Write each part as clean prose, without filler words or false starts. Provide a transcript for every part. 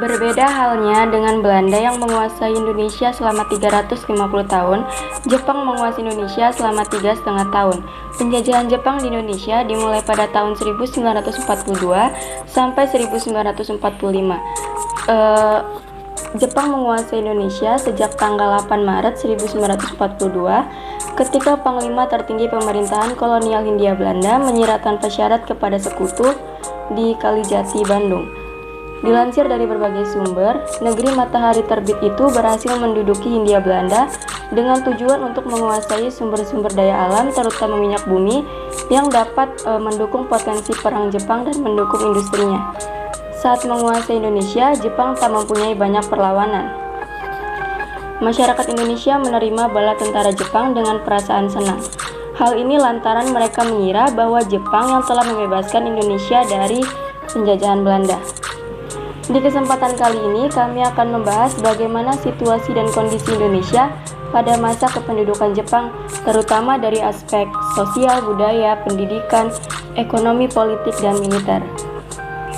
Berbeda halnya dengan Belanda yang menguasai Indonesia selama 350 tahun, Jepang menguasai Indonesia selama 3,5 tahun. Penjajahan Jepang di Indonesia dimulai pada tahun 1942 sampai 1945. Jepang menguasai Indonesia sejak tanggal 8 Maret 1942 ketika Panglima Tertinggi Pemerintahan Kolonial Hindia Belanda menyirat tanpa syarat kepada sekutu di Kalijati, Bandung. Dilansir dari berbagai sumber, negeri matahari terbit itu berhasil menduduki Hindia Belanda dengan tujuan untuk menguasai sumber-sumber daya alam terutama minyak bumi yang dapat mendukung potensi perang Jepang dan mendukung industrinya. Saat menguasai Indonesia, Jepang tak mempunyai banyak perlawanan. Masyarakat Indonesia menerima bala tentara Jepang dengan perasaan senang. Hal ini lantaran mereka mengira bahwa Jepang yang telah membebaskan Indonesia dari penjajahan Belanda. Di kesempatan kali ini kami akan membahas bagaimana situasi dan kondisi Indonesia pada masa kependudukan Jepang, terutama dari aspek sosial, budaya, pendidikan, ekonomi, politik, dan militer.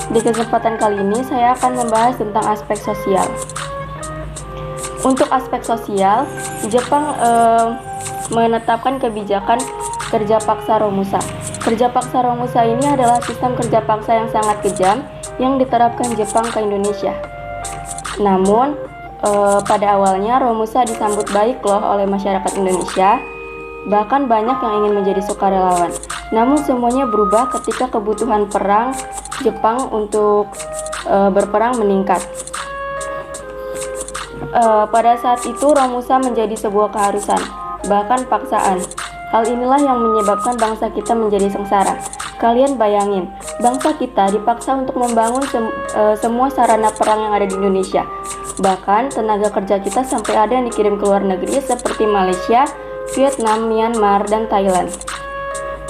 Di kesempatan kali ini saya akan membahas tentang aspek sosial. Untuk aspek sosial, Jepang menetapkan kebijakan kerja paksa Romusa. Kerja paksa Romusa ini adalah sistem kerja paksa yang sangat kejam yang diterapkan Jepang ke Indonesia. Namun, pada awalnya Romusa disambut baik loh oleh masyarakat Indonesia. Bahkan banyak yang ingin menjadi sukarelawan. Namun semuanya berubah ketika kebutuhan perang Jepang untuk berperang meningkat. Pada saat itu Romusa menjadi sebuah keharusan, bahkan paksaan. Hal inilah yang menyebabkan bangsa kita menjadi sengsara. Kalian bayangin, bangsa kita dipaksa untuk membangun semua sarana perang yang ada di Indonesia. Bahkan tenaga kerja kita sampai ada yang dikirim ke luar negeri seperti Malaysia, Vietnam, Myanmar, dan Thailand.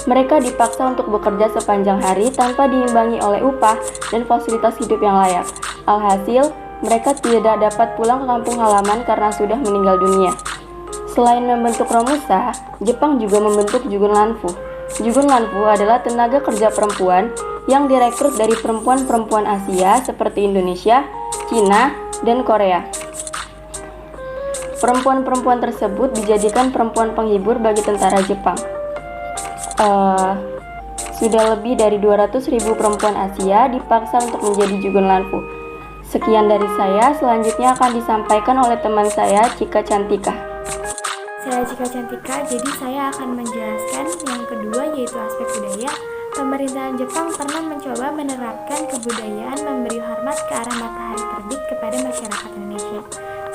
Mereka dipaksa untuk bekerja sepanjang hari tanpa diimbangi oleh upah dan fasilitas hidup yang layak. Alhasil, mereka tidak dapat pulang ke kampung halaman karena sudah meninggal dunia. Selain membentuk Romusa, Jepang juga membentuk Jugun Lanfu. Jugun Lanfu adalah tenaga kerja perempuan yang direkrut dari perempuan-perempuan Asia seperti Indonesia, Cina, dan Korea. Perempuan-perempuan tersebut dijadikan perempuan penghibur bagi tentara Jepang. Sudah lebih dari 200.000 perempuan Asia dipaksa untuk menjadi Jugun Lanfu. Sekian dari saya, selanjutnya akan disampaikan oleh teman saya, Cika Cantika. Saya Cika Cantika, jadi saya akan menjelaskan yang kedua yaitu aspek budaya. Pemerintahan Jepang pernah mencoba menerapkan kebudayaan memberi hormat ke arah matahari terbit kepada masyarakat Indonesia.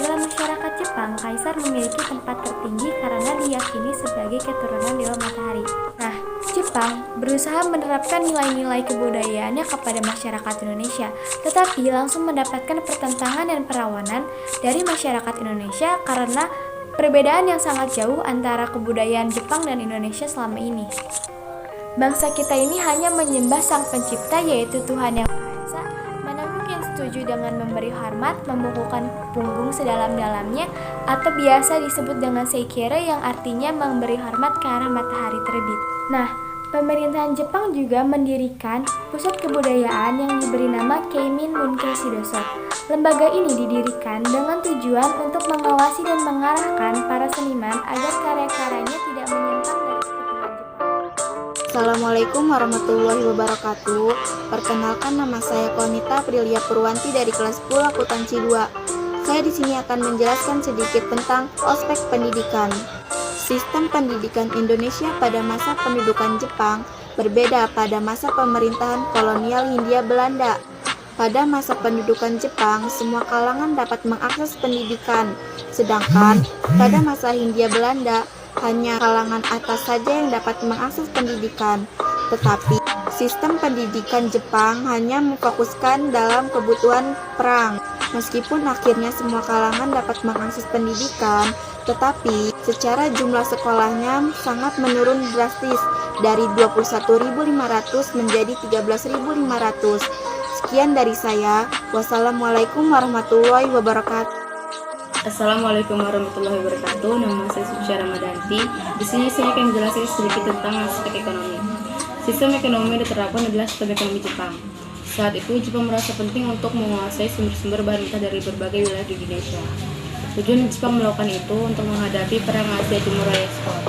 Dalam masyarakat Jepang, kaisar memiliki tempat tertinggi karena diyakini sebagai keturunan dewa matahari. Nah, Jepang berusaha menerapkan nilai-nilai kebudayaannya kepada masyarakat Indonesia, tetapi langsung mendapatkan pertentangan dan perlawanan dari masyarakat Indonesia karena perbedaan yang sangat jauh antara kebudayaan Jepang dan Indonesia selama ini. Bangsa kita ini hanya menyembah Sang Pencipta yaitu Tuhan Yang Maha Esa, mana mungkin setuju dengan memberi hormat, membukukan punggung sedalam-dalamnya, atau biasa disebut dengan seikere yang artinya memberi hormat ke arah matahari terbit. Nah, pemerintahan Jepang juga mendirikan pusat kebudayaan yang diberi nama Keimin Bunkei Shidoso. Lembaga ini didirikan dengan tujuan untuk mengawasi dan mengarahkan para seniman agar karya-karyanya tidak menyimpang dari kebutuhan Jepang. Assalamualaikum warahmatullahi wabarakatuh. Perkenalkan, nama saya Konita Prilia Purwanti dari kelas 10 akuntansi 2. Saya di sini akan menjelaskan sedikit tentang aspek pendidikan. Sistem pendidikan Indonesia pada masa pendudukan Jepang berbeda pada masa pemerintahan kolonial Hindia Belanda. Pada masa pendudukan Jepang, semua kalangan dapat mengakses pendidikan, sedangkan pada masa Hindia Belanda, hanya kalangan atas saja yang dapat mengakses pendidikan. Tetapi, sistem pendidikan Jepang hanya memfokuskan dalam kebutuhan perang. Meskipun akhirnya semua kalangan dapat mengakses pendidikan, tetapi secara jumlah sekolahnya sangat menurun drastis dari 21.500 menjadi 13.500. Sekian dari saya. Wassalamualaikum warahmatullahi wabarakatuh. Assalamualaikum warahmatullahi wabarakatuh. Nama saya Sucia Ramadanti. Di sini saya akan menjelaskan sedikit tentang aspek ekonomi. Sistem ekonomi yang diterapkan adalah sistem ekonomi Jepang. Saat itu Jepang merasa penting untuk menguasai sumber-sumber bahan mentah dari berbagai wilayah di Indonesia. Tujuan Jepang melakukan itu untuk menghadapi Perang Asia Timur Raya Scott.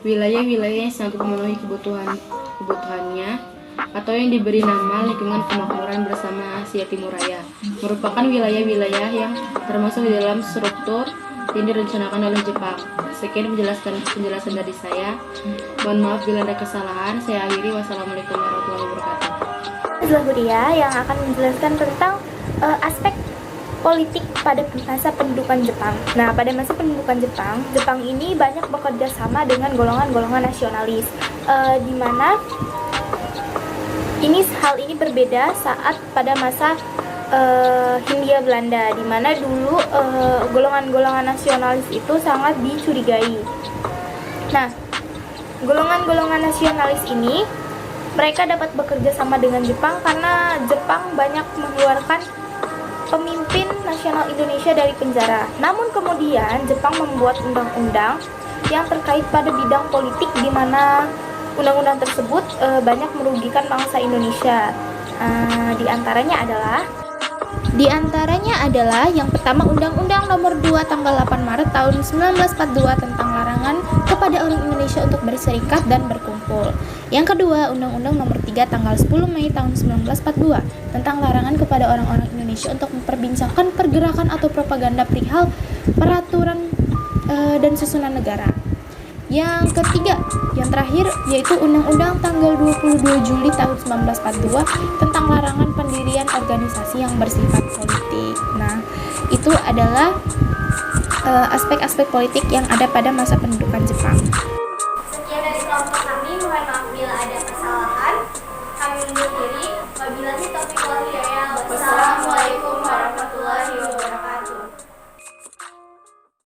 Wilayah-wilayah yang sanggup memenuhi kebutuhannya atau yang diberi nama lingkungan kemakmuran bersama Asia Timur Raya merupakan wilayah-wilayah yang termasuk di dalam struktur yang direncanakan oleh Jepang. Sekian penjelasan dari saya. Mohon maaf bila ada kesalahan. Saya akhiri. Wassalamualaikum warahmatullahi wabarakatuh. Zahria yang akan menjelaskan tentang aspek politik pada masa pendudukan Jepang. Nah, pada masa pendudukan Jepang ini banyak bekerja sama dengan golongan-golongan nasionalis, di mana hal ini berbeda saat pada masa Hindia Belanda, di mana dulu golongan-golongan nasionalis itu sangat dicurigai. Nah, golongan-golongan nasionalis ini mereka dapat bekerja sama dengan Jepang karena Jepang banyak mengeluarkan pemimpin nasional Indonesia dari penjara. Namun kemudian Jepang membuat undang-undang yang terkait pada bidang politik, di mana undang-undang tersebut banyak merugikan bangsa Indonesia. Di antaranya adalah yang pertama Undang-Undang Nomor 2 Tanggal 8 Maret tahun 1942 tentang larangan kepada orang Indonesia untuk berserikat dan berkumpul. Yang kedua, Undang-Undang Nomor 3 Tanggal 10 Mei tahun 1942 tentang larangan kepada orang-orang Indonesia untuk memperbincangkan pergerakan atau propaganda perihal peraturan dan susunan negara. Yang ketiga, yang terakhir, yaitu Undang-Undang Tanggal 22 Juli tahun 1942 tentang larangan pendirian organisasi yang bersifat politik. Nah, itu adalah aspek-aspek politik yang ada pada masa pendudukan Jepang. Sekian dari kelompok kami, mohon maaf bila ada kesalahan. Kami undur diri. Wabillahi taufiq wal hidayah. Wassalamualaikum warahmatullahi wabarakatuh.